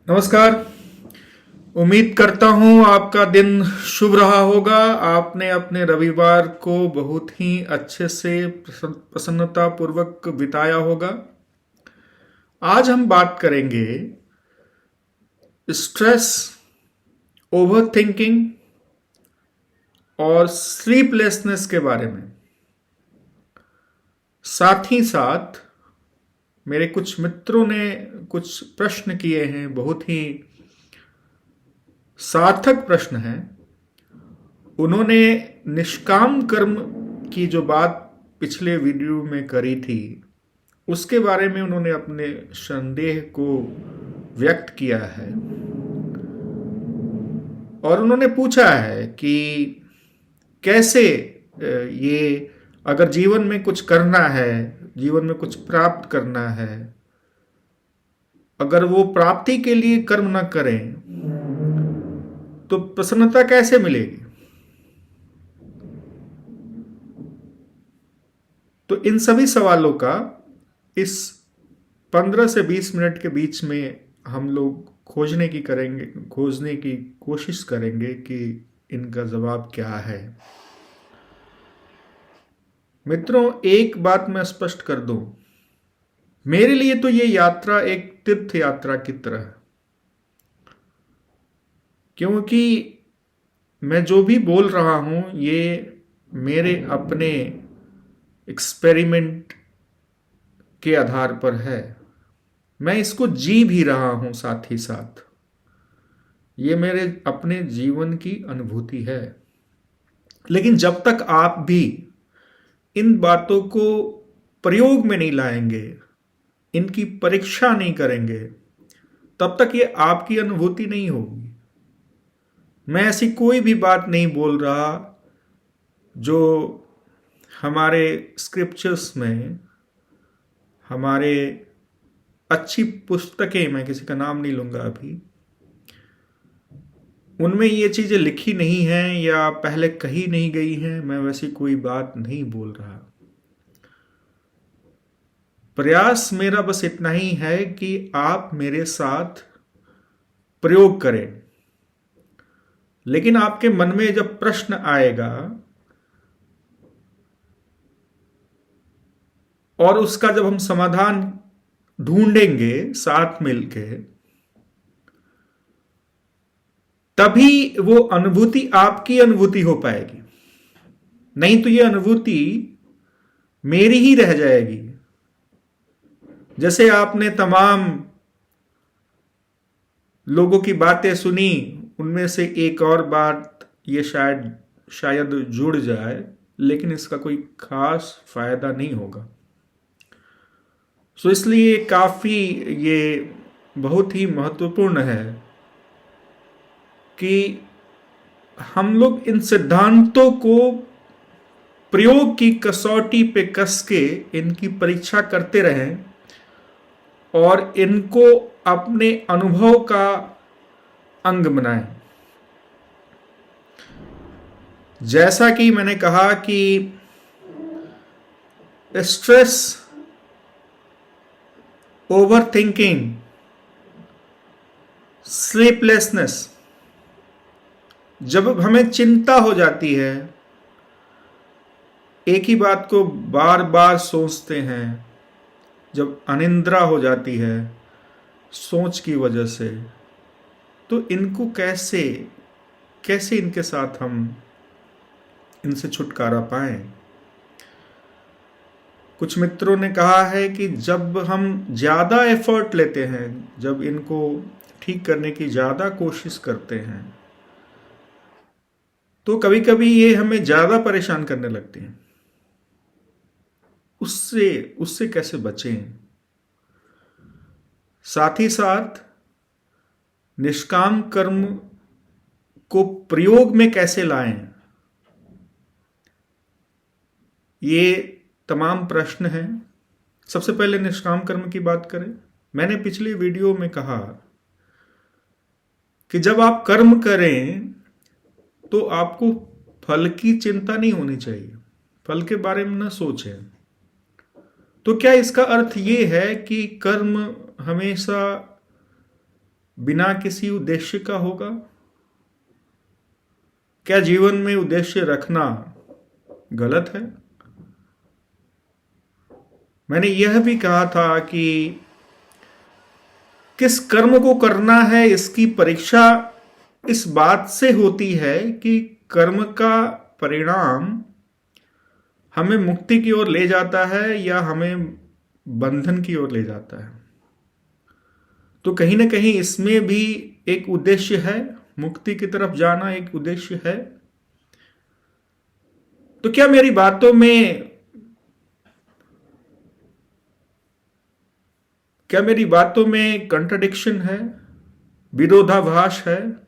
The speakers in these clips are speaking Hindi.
नमस्कार। उम्मीद करता हूँ आपका दिन शुभ रहा होगा। आपने अपने रविवार को बहुत ही अच्छे से प्रसन्नता पूर्वक बिताया होगा। आज हम बात करेंगे स्ट्रेस, ओवर थिंकिंग और स्लीपलेसनेस के बारे में। साथ ही साथ मेरे कुछ मित्रों ने कुछ प्रश्न किए हैं, बहुत ही सार्थक प्रश्न हैं। उन्होंने निष्काम कर्म की जो बात पिछले वीडियो में करी थी, उसके बारे में उन्होंने अपने संदेह को व्यक्त किया है और उन्होंने पूछा है कि कैसे ये अगर जीवन में कुछ करना है, जीवन में कुछ प्राप्त करना है, अगर वो प्राप्ति के लिए कर्म न करें तो प्रसन्नता कैसे मिलेगी। तो इन सभी सवालों का इस 15 से 20 मिनट के बीच में हम लोग खोजने की कोशिश करेंगे कि इनका जवाब क्या है। मित्रों, एक बात मैं स्पष्ट कर दूं, मेरे लिए तो ये यात्रा एक तीर्थ यात्रा की तरह है, क्योंकि मैं जो भी बोल रहा हूं ये मेरे अपने एक्सपेरिमेंट के आधार पर है। मैं इसको जी भी रहा हूं, साथ ही साथ ये मेरे अपने जीवन की अनुभूति है। लेकिन जब तक आप भी इन बातों को प्रयोग में नहीं लाएंगे, इनकी परीक्षा नहीं करेंगे, तब तक ये आपकी अनुभूति नहीं होगी। मैं ऐसी कोई भी बात नहीं बोल रहा जो हमारे स्क्रिप्चर्स में, हमारे अच्छी पुस्तकें, मैं किसी का नाम नहीं लूंगा अभी, उनमें ये चीजें लिखी नहीं हैं या पहले कही नहीं गई हैं। मैं वैसी कोई बात नहीं बोल रहा। प्रयास मेरा बस इतना ही है कि आप मेरे साथ प्रयोग करें। लेकिन आपके मन में जब प्रश्न आएगा और उसका जब हम समाधान ढूंढेंगे साथ मिलके, तभी वो अनुभूति आपकी अनुभूति हो पाएगी। नहीं तो ये अनुभूति मेरी ही रह जाएगी। जैसे आपने तमाम लोगों की बातें सुनी, उनमें से एक और बात ये शायद जुड़ जाए, लेकिन इसका कोई खास फायदा नहीं होगा। सो इसलिए काफी ये बहुत ही महत्वपूर्ण है कि हम लोग इन सिद्धांतों को प्रयोग की कसौटी पे कस के इनकी परीक्षा करते रहें और इनको अपने अनुभव का अंग बनाएं। जैसा कि मैंने कहा कि स्ट्रेस, ओवर थिंकिंग, स्लीपलेसनेस, जब हमें चिंता हो जाती है, एक ही बात को बार बार सोचते हैं, जब अनिद्रा हो जाती है सोच की वजह से, तो इनको कैसे कैसे इनके साथ हम इनसे छुटकारा पाएं। कुछ मित्रों ने कहा है कि जब हम ज्यादा एफर्ट लेते हैं, जब इनको ठीक करने की ज्यादा कोशिश करते हैं, तो कभी कभी ये हमें ज्यादा परेशान करने लगते हैं। उससे उससे कैसे बचें। साथ ही साथ निष्काम कर्म को प्रयोग में कैसे लाएं, ये तमाम प्रश्न हैं। सबसे पहले निष्काम कर्म की बात करें। मैंने पिछली वीडियो में कहा कि जब आप कर्म करें तो आपको फल की चिंता नहीं होनी चाहिए, फल के बारे में न सोचें। तो क्या इसका अर्थ ये है कि कर्म हमेशा बिना किसी उद्देश्य का होगा? क्या जीवन में उद्देश्य रखना गलत है? मैंने यह भी कहा था कि किस कर्म को करना है इसकी परीक्षा इस बात से होती है कि कर्म का परिणाम हमें मुक्ति की ओर ले जाता है या हमें बंधन की ओर ले जाता है। तो कहीं ना कहीं इसमें भी एक उद्देश्य है, मुक्ति की तरफ जाना एक उद्देश्य है। तो क्या मेरी बातों में कंट्राडिक्शन है, विरोधाभास है?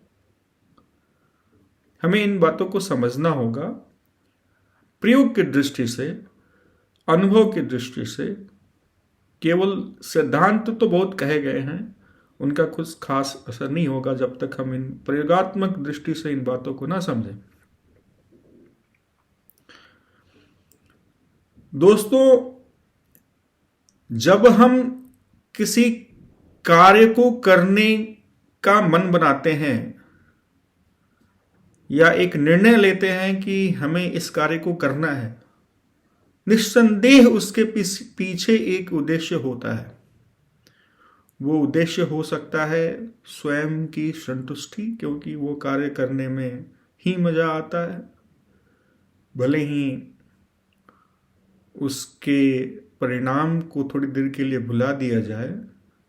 हमें इन बातों को समझना होगा प्रयोग की दृष्टि से, अनुभव की दृष्टि से। केवल सिद्धांत तो बहुत कहे गए हैं, उनका कुछ खास असर नहीं होगा जब तक हम इन प्रयोगात्मक दृष्टि से इन बातों को ना समझें। दोस्तों, जब हम किसी कार्य को करने का मन बनाते हैं या एक निर्णय लेते हैं कि हमें इस कार्य को करना है, निस्संदेह उसके पीछे एक उद्देश्य होता है। वो उद्देश्य हो सकता है स्वयं की संतुष्टि, क्योंकि वो कार्य करने में ही मजा आता है, भले ही उसके परिणाम को थोड़ी देर के लिए भुला दिया जाए,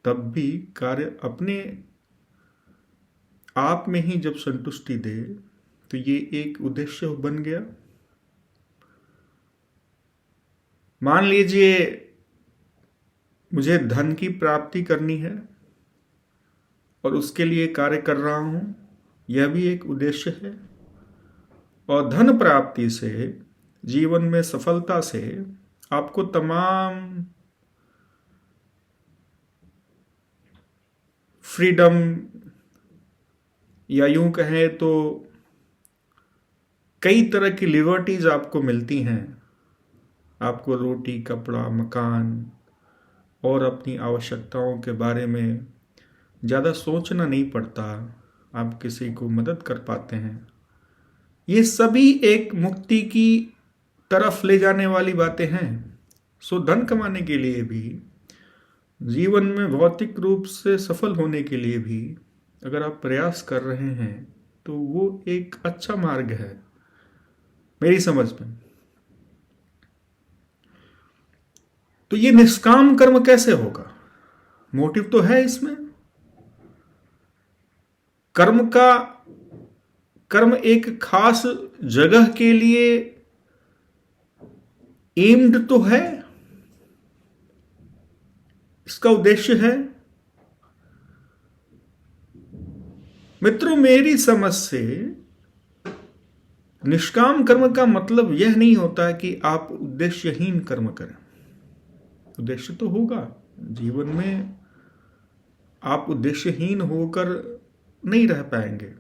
तब भी कार्य अपने आप में ही जब संतुष्टि दे तो ये एक उद्देश्य बन गया। मान लीजिए मुझे धन की प्राप्ति करनी है और उसके लिए कार्य कर रहा हूं, यह भी एक उद्देश्य है। और धन प्राप्ति से, जीवन में सफलता से आपको तमाम फ्रीडम, या यूं कहें तो कई तरह की लिबर्टीज आपको मिलती हैं। आपको रोटी, कपड़ा, मकान और अपनी आवश्यकताओं के बारे में ज़्यादा सोचना नहीं पड़ता। आप किसी को मदद कर पाते हैं। ये सभी एक मुक्ति की तरफ ले जाने वाली बातें हैं। सो धन कमाने के लिए भी, जीवन में भौतिक रूप से सफल होने के लिए भी अगर आप प्रयास कर रहे हैं तो वो एक अच्छा मार्ग है मेरी समझ में। तो ये निष्काम कर्म कैसे होगा? मोटिव तो है इसमें। कर्म एक खास जगह के लिए एम्ड तो है, इसका उद्देश्य है। मित्रों, मेरी समझ से निष्काम कर्म का मतलब यह नहीं होता कि आप उद्देश्यहीन कर्म करें। उद्देश्य तो होगा जीवन में, आप उद्देश्यहीन होकर नहीं रह पाएंगे।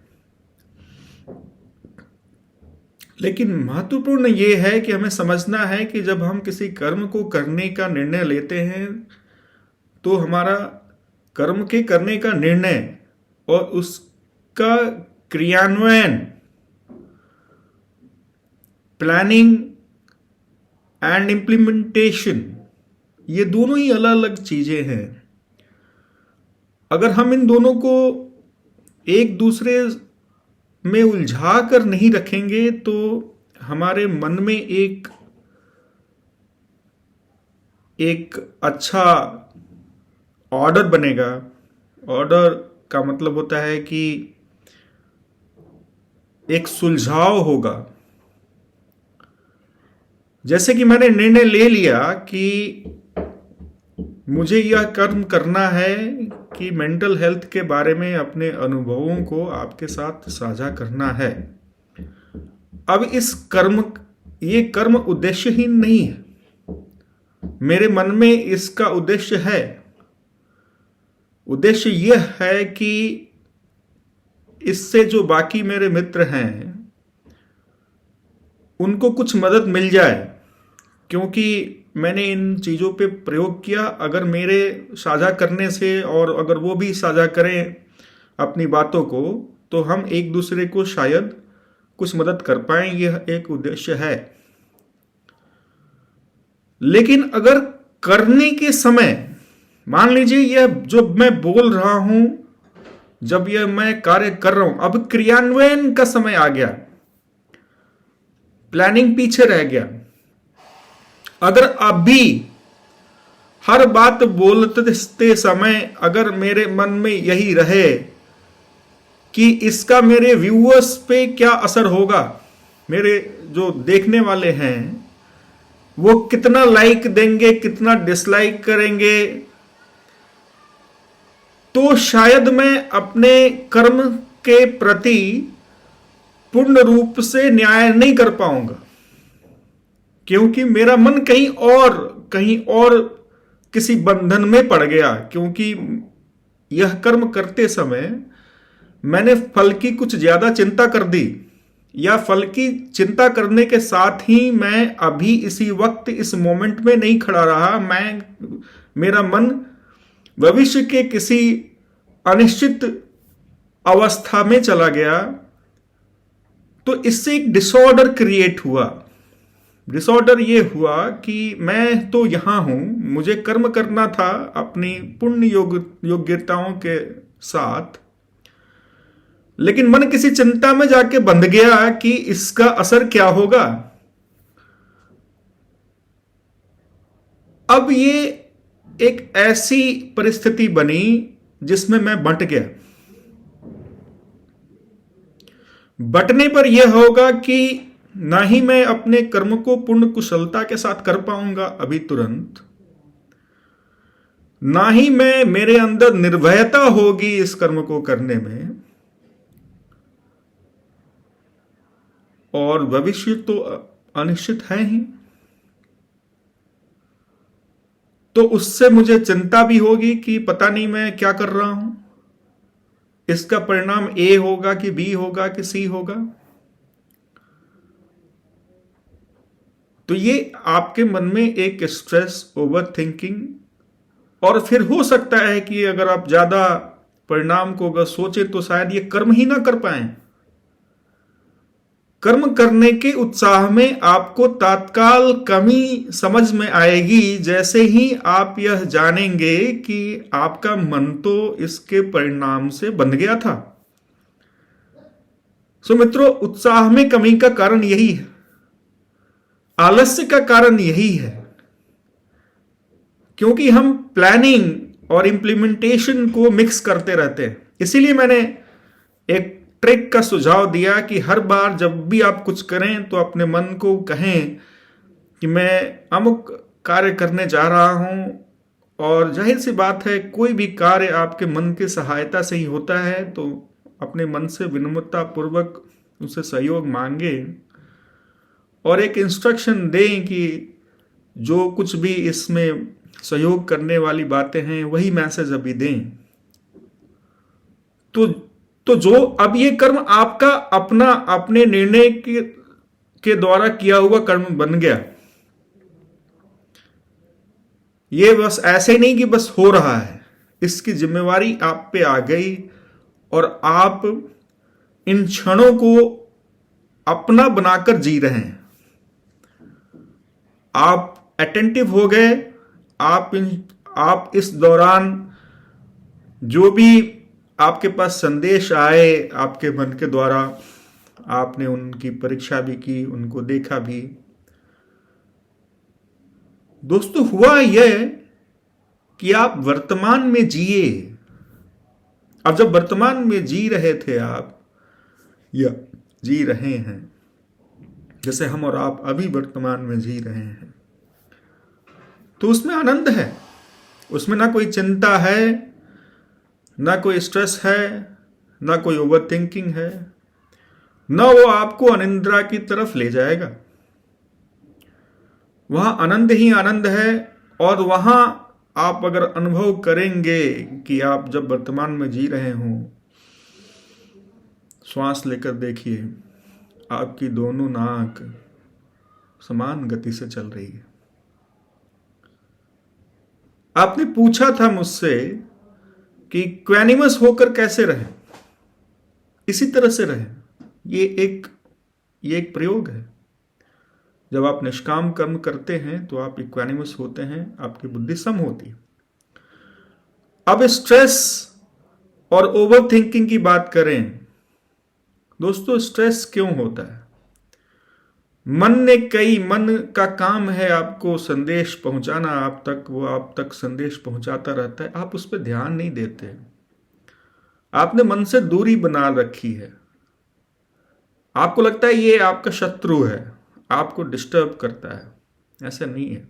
लेकिन महत्वपूर्ण यह है कि हमें समझना है कि जब हम किसी कर्म को करने का निर्णय लेते हैं तो हमारा कर्म के करने का निर्णय और उसका क्रियान्वयन, प्लानिंग एंड इम्प्लीमेंटेशन, ये दोनों ही अलग अलग चीजें हैं। अगर हम इन दोनों को एक दूसरे में उलझा कर नहीं रखेंगे तो हमारे मन में एक अच्छा ऑर्डर बनेगा। ऑर्डर का मतलब होता है कि एक सुलझाव होगा। जैसे कि मैंने निर्णय ले लिया कि मुझे यह कर्म करना है कि मेंटल हेल्थ के बारे में अपने अनुभवों को आपके साथ साझा करना है। अब ये कर्म उद्देश्यहीन नहीं है। मेरे मन में इसका उद्देश्य है। उद्देश्य यह है कि इससे जो बाकी मेरे मित्र हैं उनको कुछ मदद मिल जाए, क्योंकि मैंने इन चीज़ों पे प्रयोग किया। अगर मेरे साझा करने से और अगर वो भी साझा करें अपनी बातों को, तो हम एक दूसरे को शायद कुछ मदद कर पाए, यह एक उद्देश्य है। लेकिन अगर करने के समय, मान लीजिए यह जो मैं बोल रहा हूं, जब यह मैं कार्य कर रहा हूं, अब क्रियान्वयन का समय आ गया, प्लानिंग पीछे रह गया। अगर अभी हर बात बोलते समय अगर मेरे मन में यही रहे कि इसका मेरे व्यूअर्स पे क्या असर होगा, मेरे जो देखने वाले हैं वो कितना लाइक देंगे, कितना डिसलाइक करेंगे, तो शायद मैं अपने कर्म के प्रति पूर्ण रूप से न्याय नहीं कर पाऊंगा, क्योंकि मेरा मन कहीं और किसी बंधन में पड़ गया। क्योंकि यह कर्म करते समय मैंने फल की कुछ ज्यादा चिंता कर दी, या फल की चिंता करने के साथ ही मैं अभी इसी वक्त इस मोमेंट में नहीं खड़ा रहा, मेरा मन भविष्य के किसी अनिश्चित अवस्था में चला गया। तो इससे एक डिसऑर्डर क्रिएट हुआ। डिसऑर्डर ये हुआ कि मैं तो यहां हूं, मुझे कर्म करना था अपनी पुण्य योग्यताओं के साथ, लेकिन मन किसी चिंता में जाके बंध गया कि इसका असर क्या होगा। अब ये एक ऐसी परिस्थिति बनी जिसमें मैं बंट गया। बंटने पर यह होगा कि ना ही मैं अपने कर्म को पूर्ण कुशलता के साथ कर पाऊंगा अभी तुरंत, ना ही मेरे अंदर निर्भयता होगी इस कर्म को करने में, और भविष्य तो अनिश्चित है ही, तो उससे मुझे चिंता भी होगी कि पता नहीं मैं क्या कर रहा हूं, इसका परिणाम ए होगा कि बी होगा कि सी होगा। तो ये आपके मन में एक स्ट्रेस, ओवर थिंकिंग, और फिर हो सकता है कि अगर आप ज्यादा परिणाम को अगर सोचे तो शायद ये कर्म ही ना कर पाए। कर्म करने के उत्साह में आपको तात्काल कमी समझ में आएगी जैसे ही आप यह जानेंगे कि आपका मन तो इसके परिणाम से बंध गया था। सो मित्रों, उत्साह में कमी का कारण यही है, आलस्य का कारण यही है, क्योंकि हम प्लानिंग और इंप्लीमेंटेशन को मिक्स करते रहते हैं। इसीलिए मैंने एक ट्रिक का सुझाव दिया कि हर बार जब भी आप कुछ करें तो अपने मन को कहें कि मैं अमुक कार्य करने जा रहा हूं, और जाहिर सी बात है कोई भी कार्य आपके मन की सहायता से ही होता है, तो अपने मन से विनम्रता पूर्वक उसे सहयोग मांगे और एक इंस्ट्रक्शन दें कि जो कुछ भी इसमें सहयोग करने वाली बातें हैं वही मैसेज अभी दें। तो जो अब ये कर्म आपका अपना अपने निर्णय के द्वारा किया हुआ कर्म बन गया। ये बस ऐसे नहीं कि बस हो रहा है, इसकी जिम्मेवारी आप पे आ गई और आप इन क्षणों को अपना बनाकर जी रहे हैं। आप अटेंटिव हो गए। आप इस दौरान जो भी आपके पास संदेश आए आपके मन के द्वारा, आपने उनकी परीक्षा भी की, उनको देखा भी। दोस्तों, हुआ यह कि आप वर्तमान में जिए। अब जब वर्तमान में जी रहे थे आप, या जी रहे हैं, जैसे हम और आप अभी वर्तमान में जी रहे हैं, तो उसमें आनंद है। उसमें ना कोई चिंता है, ना कोई स्ट्रेस है, ना कोई ओवर थिंकिंग है, ना वो आपको अनिद्रा की तरफ ले जाएगा। वहां आनंद ही आनंद है। और वहां आप अगर अनुभव करेंगे कि आप जब वर्तमान में जी रहे हों, श्वास लेकर देखिए, आपकी दोनों नाक समान गति से चल रही है। आपने पूछा था मुझसे कि क्वैनिमस होकर कैसे रहें, इसी तरह से रहें। ये एक प्रयोग है। जब आप निष्काम कर्म करते हैं तो आप इक्वानिमस होते हैं, आपकी बुद्धि सम होती है। अब स्ट्रेस और ओवर थिंकिंग की बात करें। दोस्तों, स्ट्रेस क्यों होता है? मन का काम है आपको संदेश पहुंचाना आप तक, वो आप तक संदेश पहुंचाता रहता है, आप उस पर ध्यान नहीं देते। आपने मन से दूरी बना रखी है। आपको लगता है ये आपका शत्रु है, आपको डिस्टर्ब करता है। ऐसा नहीं है।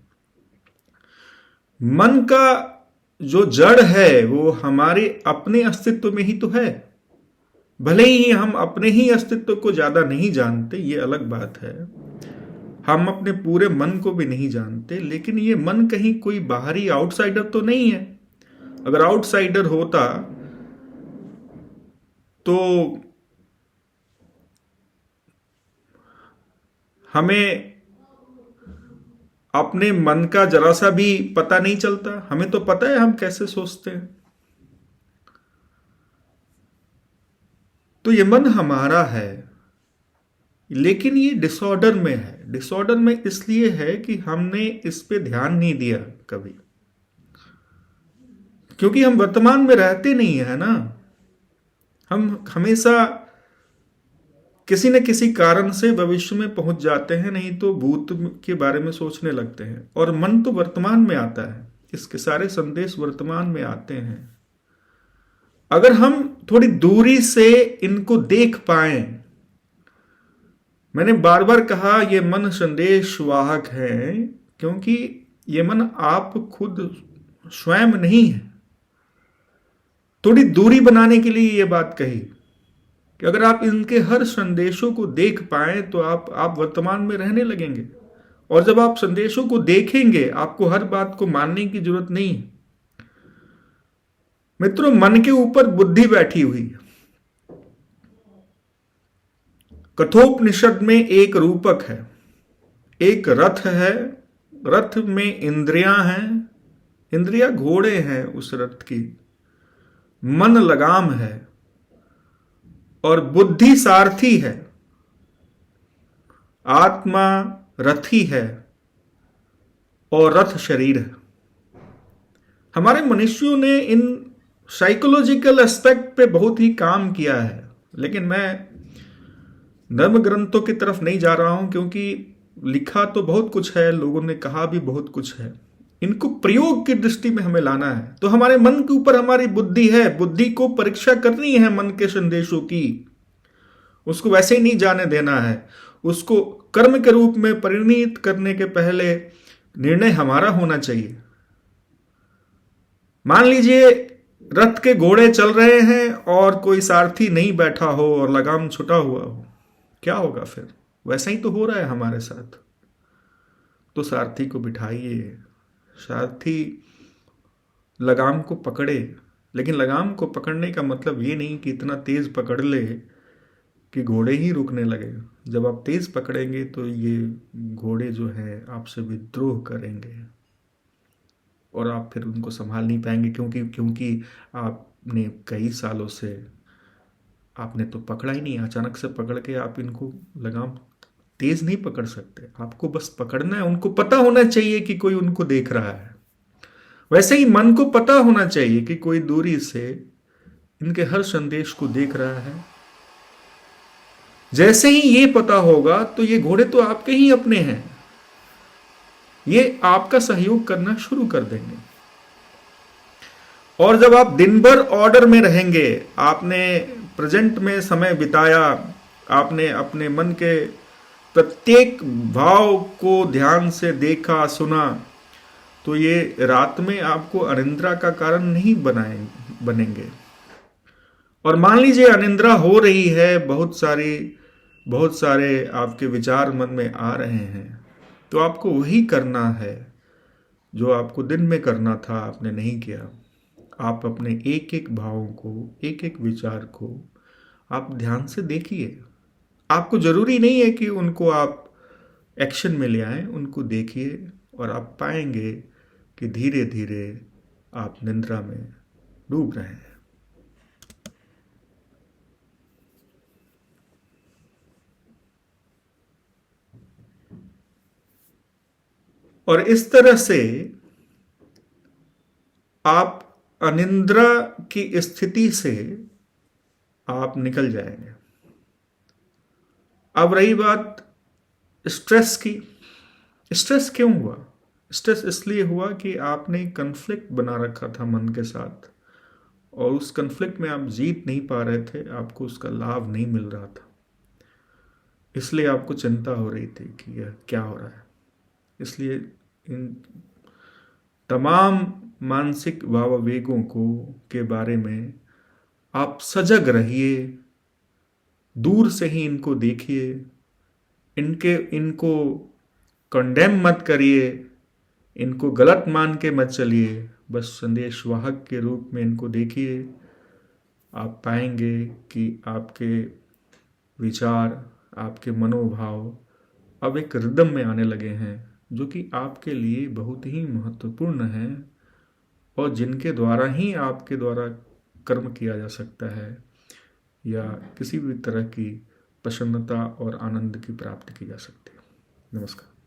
मन का जो जड़ है वो हमारे अपने अस्तित्व में ही तो है। भले ही हम अपने ही अस्तित्व को ज्यादा नहीं जानते, ये अलग बात है। हम अपने पूरे मन को भी नहीं जानते, लेकिन ये मन कहीं कोई बाहरी आउटसाइडर तो नहीं है। अगर आउटसाइडर होता तो हमें अपने मन का जरा सा भी पता नहीं चलता। हमें तो पता है हम कैसे सोचते हैं। तो ये मन हमारा है, लेकिन ये डिसऑर्डर में है। डिसऑर्डर में इसलिए है कि हमने इस पे ध्यान नहीं दिया कभी, क्योंकि हम वर्तमान में रहते नहीं है ना। हम हमेशा किसी न किसी कारण से भविष्य में पहुंच जाते हैं, नहीं तो भूत के बारे में सोचने लगते हैं। और मन तो वर्तमान में आता है, इसके सारे संदेश वर्तमान में आते हैं। अगर हम थोड़ी दूरी से इनको देख पाए, मैंने बार बार कहा ये मन संदेश वाहक है, क्योंकि ये मन आप खुद स्वयं नहीं है। थोड़ी दूरी बनाने के लिए ये बात कही कि अगर आप इनके हर संदेशों को देख पाए तो आप वर्तमान में रहने लगेंगे। और जब आप संदेशों को देखेंगे, आपको हर बात को मानने की जरूरत नहीं है। मित्रों, मन के ऊपर बुद्धि बैठी हुई है। कठोपनिषद में एक रूपक है, एक रथ है। रथ में इंद्रियां हैं, इंद्रियां घोड़े हैं उस रथ की। मन लगाम है और बुद्धि सारथी है। आत्मा रथी है और रथ शरीर है। हमारे मनुष्यों ने इन साइकोलॉजिकल एस्पेक्ट पे बहुत ही काम किया है, लेकिन मैं धर्म ग्रंथों की तरफ नहीं जा रहा हूं, क्योंकि लिखा तो बहुत कुछ है, लोगों ने कहा भी बहुत कुछ है। इनको प्रयोग की दृष्टि में हमें लाना है। तो हमारे मन के ऊपर हमारी बुद्धि है, बुद्धि को परीक्षा करनी है मन के संदेशों की। उसको वैसे ही नहीं जाने देना है। उसको कर्म के रूप में परिणित करने के पहले निर्णय हमारा होना चाहिए। मान लीजिए रथ के घोड़े चल रहे हैं और कोई सारथी नहीं बैठा हो और लगाम छुटा हुआ हो, क्या होगा फिर? वैसा ही तो हो रहा है हमारे साथ। तो सारथी को बिठाइए, सारथी लगाम को पकड़े। लेकिन लगाम को पकड़ने का मतलब ये नहीं कि इतना तेज पकड़ ले कि घोड़े ही रुकने लगे। जब आप तेज पकड़ेंगे तो ये घोड़े जो हैं आपसे विद्रोह करेंगे और आप फिर उनको संभाल नहीं पाएंगे, क्योंकि आपने कई सालों से आपने तो पकड़ा ही नहीं। अचानक से पकड़ के आप इनको लगाम तेज नहीं पकड़ सकते। आपको बस पकड़ना है। उनको पता होना चाहिए कि कोई उनको देख रहा है। वैसे ही मन को पता होना चाहिए कि कोई दूरी से इनके हर संदेश को देख रहा है। जैसे ही ये पता होगा तो ये घोड़े तो आपके ही अपने हैं, ये आपका सहयोग करना शुरू कर देंगे। और जब आप दिन भर ऑर्डर में रहेंगे, आपने प्रेजेंट में समय बिताया, आपने अपने मन के प्रत्येक भाव को ध्यान से देखा सुना, तो ये रात में आपको अनिद्रा का कारण नहीं बनेंगे। और मान लीजिए अनिद्रा हो रही है, बहुत सारे आपके विचार मन में आ रहे हैं, तो आपको वही करना है जो आपको दिन में करना था, आपने नहीं किया। आप अपने एक एक भावों को, एक एक विचार को आप ध्यान से देखिए। आपको जरूरी नहीं है कि उनको आप एक्शन में ले आए, उनको देखिए और आप पाएंगे कि धीरे धीरे आप निद्रा में डूब रहे हैं। और इस तरह से आप अनिद्रा की स्थिति से आप निकल जाएंगे। अब रही बात स्ट्रेस की। स्ट्रेस क्यों हुआ? स्ट्रेस इसलिए हुआ कि आपने कन्फ्लिक्ट बना रखा था मन के साथ, और उस कन्फ्लिक्ट में आप जीत नहीं पा रहे थे, आपको उसका लाभ नहीं मिल रहा था, इसलिए आपको चिंता हो रही थी कि यह क्या हो रहा है। इसलिए इन तमाम मानसिक भावावेगों को के बारे में आप सजग रहिए, दूर से ही इनको देखिए, इनको कंडेम मत करिए, इनको गलत मान के मत चलिए, बस संदेश वाहक के रूप में इनको देखिए। आप पाएंगे कि आपके विचार, आपके मनोभाव अब एक रिदम में आने लगे हैं, जो कि आपके लिए बहुत ही महत्वपूर्ण है, और जिनके द्वारा ही आपके द्वारा कर्म किया जा सकता है या किसी भी तरह की प्रसन्नता और आनंद की प्राप्ति की जा सकती है। नमस्कार।